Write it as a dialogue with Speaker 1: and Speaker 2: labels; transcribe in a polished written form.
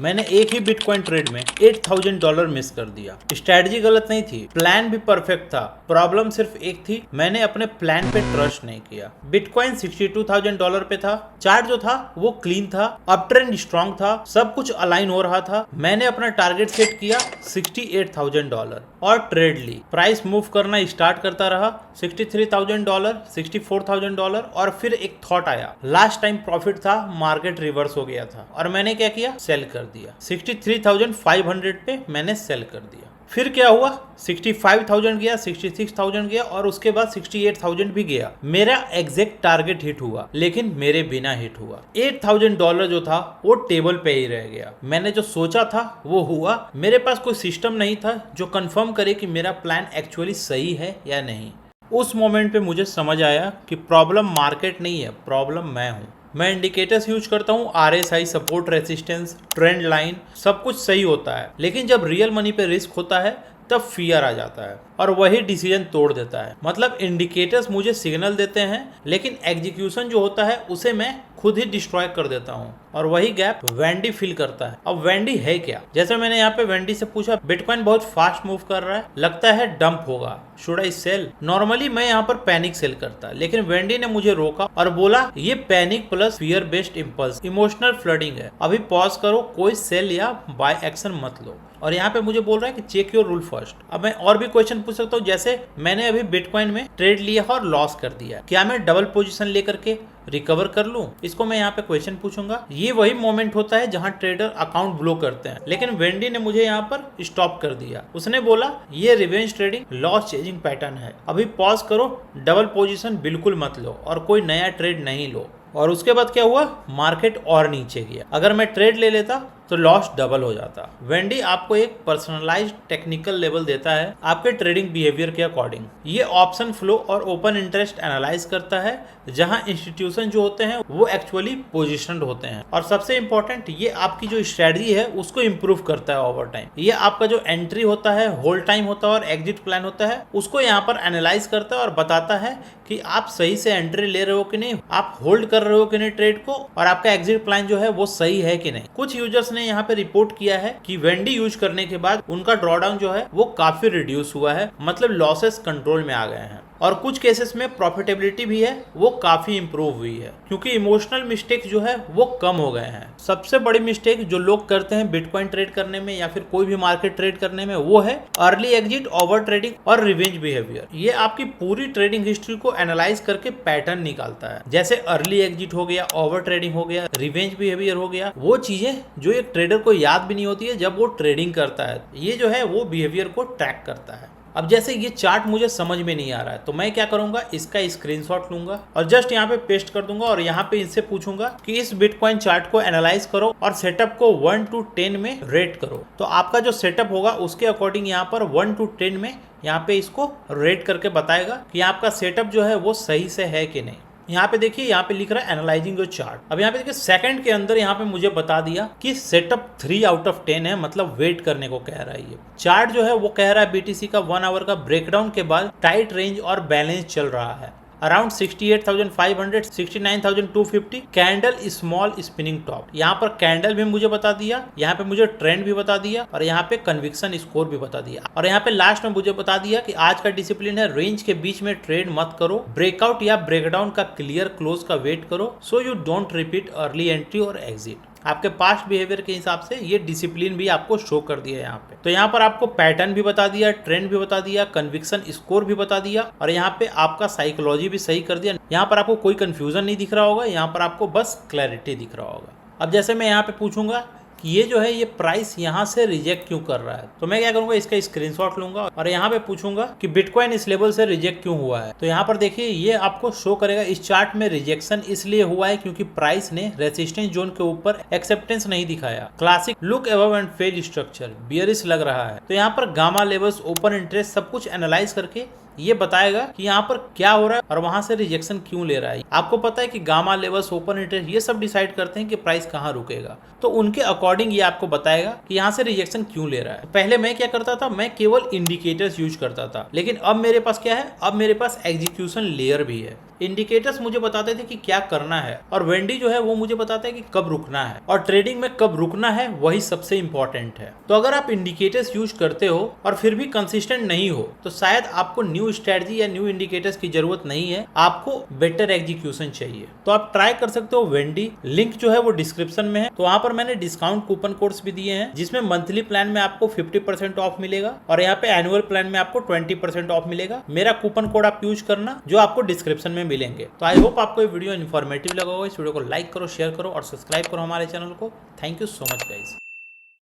Speaker 1: मैंने एक ही bitcoin trade में $8,000 मिस कर दिया। स्ट्रेटजी गलत नहीं थी, प्लान भी परफेक्ट था, प्रॉब्लम सिर्फ एक थी, मैंने अपने प्लान पे ट्रस्ट नहीं किया। बिटकॉइन $62,000 पे था, चार्ट जो था वो क्लीन था, अप ट्रेंड स्ट्रॉन्ग था, सब कुछ अलाइन हो रहा था। मैंने अपना टारगेट सेट किया $68,000 और ट्रेड ली। प्राइस मूव करना स्टार्ट करता रहा, $63,000, $64,000 और फिर एक थॉट आया, लास्ट टाइम प्रॉफिट था, मार्केट रिवर्स हो गया था और मैंने क्या किया, सेल कर दिया। 63,500 पे मैंने सेल कर दिया। फिर क्या हुआ, 65,000 गया, 66,000 गया और उसके बाद 68,000 भी गया। मेरा एग्जैक्ट टारगेट हिट हुआ, लेकिन मेरे बिना हिट हुआ। $8,000 जो था वो टेबल पे ही रह गया। मैंने जो सोचा था वो हुआ, मेरे पास कोई सिस्टम नहीं था जो कंफर्म करे कि मेरा प्लान एक्चुअली सही है या नहीं। उस मोमेंट पे मुझे समझ आया कि प्रॉब्लम मार्केट नहीं है, प्रॉब्लम मैं हूँ। मैं इंडिकेटर्स यूज करता हूँ, RSI, support, resistance, trend line, सब कुछ सही होता है, लेकिन जब रियल मनी पे रिस्क होता है तब फियर आ जाता है और वही डिसीजन तोड़ देता है। मतलब इंडिकेटर्स मुझे सिग्नल देते हैं, लेकिन एग्जीक्यूशन जो होता है उसे मैं खुद ही डिस्ट्रॉय कर देता हूँ और वही गैप वेंडी फिल करता है। अब वेंडी है क्या? जैसे मैंने यहाँ पे वेंडी से पूछा, बिटकॉइन बहुत फास्ट मूव कर रहा है, लगता है डंप होगा, शुड आई सेल? नॉर्मली मैं यहाँ पर पैनिक सेल करता, लेकिन वेंडी ने मुझे रोका और बोला ये panic plus fear based impulse, emotional flooding है, अभी पॉज करो, कोई सेल या बाय एक्शन मत लो। और यहाँ पे मुझे बोल रहा है कि चेक योर रूल फर्स्ट। अब मैं और भी क्वेश्चन पूछ सकता हूँ, जैसे मैंने अभी बिटकॉइन में ट्रेड लिया और लॉस कर दिया, क्या मैं डबल पोजीशन लेकर के रिकवर कर लूं? इसको मैं यहाँ पे क्वेश्चन पूछूंगा। ये वही मोमेंट होता है जहां ट्रेडर अकाउंट ब्लो करते हैं, लेकिन वेंडी ने मुझे यहाँ पर स्टॉप कर दिया। उसने बोला ये revenge trading loss chasing pattern है, अभी पॉज करो, डबल पोजीशन बिल्कुल मत लो और कोई नया ट्रेड नहीं लो। और उसके बाद क्या हुआ, मार्केट और नीचे गया। अगर मैं ट्रेड ले लेता तो लॉस डबल हो जाता। वेंडी आपको एक पर्सनलाइज्ड टेक्निकल लेवल देता है आपके ट्रेडिंग बिहेवियर के अकॉर्डिंग। ये ऑप्शन फ्लो और ओपन इंटरेस्ट एनालाइज करता है, जहां इंस्टीट्यूशन जो होते हैं वो एक्चुअली पोजिशनड होते हैं। और सबसे इंपॉर्टेंट, ये आपकी जो स्ट्रेटजी है उसको इम्प्रूव करता है ओवर टाइम। ये आपका जो एंट्री होता है, होल्ड टाइम होता है और एग्जिट प्लान होता है, उसको यहाँ पर एनालाइज करता है और बताता है कि आप सही से एंट्री ले रहे हो कि नहीं, आप होल्ड कर रहे हो कि नहीं ट्रेड को, और आपका एग्जिट प्लान जो है वो सही है कि नहीं। कुछ यूजर्स ने यहाँ पे रिपोर्ट किया है कि वेंडी यूज करने के बाद उनका ड्रॉडाउन जो है वो काफी रिड्यूस हुआ है, मतलब लॉसेस कंट्रोल में आ गए हैं। और कुछ केसेस में प्रॉफिटेबिलिटी भी है वो काफी इंप्रूव हुई है, क्योंकि इमोशनल मिस्टेक जो है वो कम हो गए हैं। सबसे बड़ी मिस्टेक जो लोग करते हैं बिटकॉइन ट्रेड करने में या फिर कोई भी मार्केट ट्रेड करने में, वो है अर्ली एग्जिट, ओवर ट्रेडिंग और रिवेंज बिहेवियर। ये आपकी पूरी ट्रेडिंग हिस्ट्री को एनालाइज करके पैटर्न निकालता है। जैसे अर्ली एग्जिट हो गया, ओवर ट्रेडिंग हो गया, रिवेंज बिहेवियर हो गया, वो चीजें जो एक ट्रेडर को याद भी नहीं होती है जब वो ट्रेडिंग करता है, ये जो है वो बिहेवियर को ट्रैक करता है। अब जैसे ये चार्ट मुझे समझ में नहीं आ रहा है, तो मैं क्या करूंगा, इसका स्क्रीनशॉट लूंगा और जस्ट यहाँ पे पेस्ट कर दूंगा और यहाँ पे इनसे पूछूंगा कि इस बिटकॉइन चार्ट को एनालाइज करो और सेटअप को 1 to 10 में रेट करो। तो आपका जो सेटअप होगा उसके अकॉर्डिंग यहाँ पर 1 to 10 में यहाँ पे इसको रेट करके बताएगा कि आपका सेटअप जो है वो सही से है कि नहीं। यहाँ पे देखिए, यहाँ पे लिख रहा है एनालाइजिंग योर चार्ट। अब यहाँ पे देखिए सेकंड के अंदर यहाँ पे मुझे बता दिया कि सेटअप 3 out of 10 है, मतलब वेट करने को कह रहा है। ये चार्ट जो है वो कह रहा है BTC का 1 आवर का ब्रेकडाउन के बाद टाइट रेंज और बैलेंस चल रहा है around 68,500, 69,250, candle small spinning top. यहाँ पर कैंडल भी मुझे बता दिया, यहाँ पे मुझे ट्रेंड भी बता दिया और यहाँ पे कन्विक्शन स्कोर भी बता दिया। और यहाँ पे लास्ट में मुझे बता दिया कि आज का डिसिप्लिन है रेंज के बीच में ट्रेड मत करो, ब्रेकआउट या ब्रेकडाउन का क्लियर क्लोज का वेट करो, so you don't repeat early entry और एग्जिट। आपके पास्ट बिहेवियर के हिसाब से ये डिसिप्लिन भी आपको शो कर दिया है यहाँ पे। तो यहाँ पर आपको पैटर्न भी बता दिया, ट्रेंड भी बता दिया, कन्विक्शन स्कोर भी बता दिया और यहाँ पे आपका साइकोलॉजी भी सही कर दिया। यहाँ पर आपको कोई कंफ्यूजन नहीं दिख रहा होगा, यहाँ पर आपको बस क्लैरिटी दिख रहा होगा। अब जैसे मैं यहाँ पे पूछूंगा कि ये जो है ये प्राइस यहाँ से रिजेक्ट क्यों कर रहा है, तो मैं क्या करूंगा, इसका स्क्रीनशॉट लूंगा और यहाँ पे पूछूंगा कि बिटकॉइन इस लेवल से रिजेक्ट क्यों हुआ है। तो यहाँ पर देखिए ये आपको शो करेगा, इस चार्ट में रिजेक्शन इसलिए हुआ है क्योंकि प्राइस ने रेसिस्टेंस जोन के ऊपर एक्सेप्टेंस नहीं दिखाया। Classic look above and fail structure bearish लग रहा है। तो यहाँ पर गामा लेवल्स, ओपन इंटरेस्ट सब कुछ एनालाइज करके ये बताएगा कि यहाँ पर क्या हो रहा है और वहां से रिजेक्शन क्यों ले रहा है। आपको पता है कि गामा लेवल्स, ओपन इंटरेस्ट ये सब डिसाइड करते हैं कि प्राइस कहाँ रुकेगा, तो उनके अकॉर्डिंग ये आपको बताएगा कि यहाँ से रिजेक्शन क्यों ले रहा है। पहले मैं क्या करता था, मैं केवल इंडिकेटर्स यूज करता था, लेकिन अब मेरे पास क्या है, अब मेरे पास एग्जीक्यूशन लेयर भी है। इंडिकेटर्स मुझे बताते थे कि क्या करना है और वेंडी जो है वो मुझे बताता है कि कब रुकना है, और ट्रेडिंग में कब रुकना है वही सबसे इंपॉर्टेंट है। तो अगर आप इंडिकेटर्स यूज करते हो और फिर भी कंसिस्टेंट नहीं हो तो शायद आपको न्यू स्ट्रेटजी या न्यू इंडिकेटर्स की जरूरत नहीं है, आपको बेटर एग्जीक्यूशन चाहिए। तो आप ट्राई कर सकते हो वेंडी, लिंक जो है वो डिस्क्रिप्शन में है। तो वहां पर मैंने डिस्काउंट कूपन कोड्स भी दिए हैं, जिसमें मंथली प्लान में आपको 50% ऑफ मिलेगा और यहाँ पे एनुअल प्लान में आपको 20% ऑफ मिलेगा। मेरा कूपन कोड आप यूज करना जो आपको डिस्क्रिप्शन में मिलेंगे। तो आई होप आपको ये वीडियो इन्फॉर्मेटिव लगा होगा। इस वीडियो को लाइक करो, शेयर करो और सब्सक्राइब करो हमारे चैनल को। Thank you so much guys.